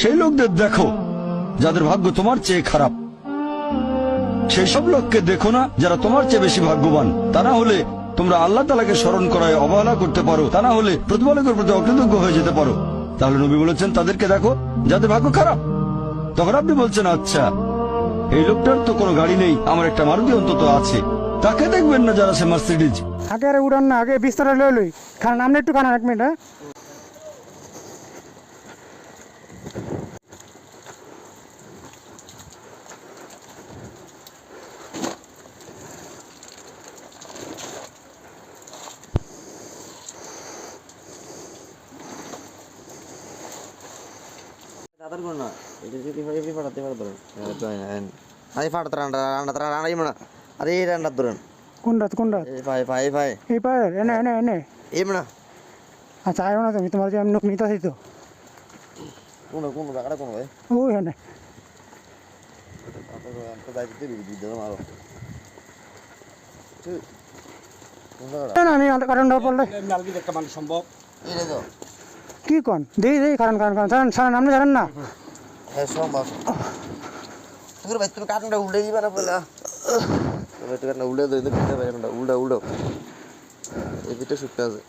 সেই লোকদের দেখো যাদের ভাগ্য তোমার চেয়ে খারাপ। সেই সব লোককে দেখো না যারা তোমার চেয়ে বেশি ভাগ্যবান। তা না হলে তোমরা আল্লাহ তাআলাকে স্মরণ করায় অবহেলা করতে পারো, তা না হলে প্রতিপালকের প্রতি অকৃতজ্ঞ হয়ে যেতে পারো। তাহলে নবী বলেছেন তাদেরকে দেখো যাদের ভাগ্য খারাপ। তখন আপনি বলছেন আচ্ছা, এই লোকটার তো কোনো গাড়ি নেই, আমার একটা মারুতি অন্তত আছে। তাকে দেখবেন না যারা সে মার্সিডিজ। আগে আরে উড়ান না, আগে বিস্তারা লই লই খান নামনে একটু খানা 1 মিনিট। হ্যাঁ Datar guna, ini pada tiba turun. Ini pada teranda gimana? Ada randa turun. কোনটা Fai. এই পার এনে Ini mana? আচ্ছা আয়ো না তুমি, তোমার যে আমি নোক নিতেছি তো। Kuno, ada kuno ya. ওই এনে Aku tadi itu di dalam malu. না আমি কারণটা বললে Ini tuh. কি কোন দেই কারণ সারা নামনে জানেন না। Sombong. Tunggu baik tuh kan udah di mana pula. Itu kan udah tuh itu kita bayar udah. Itu suka sih.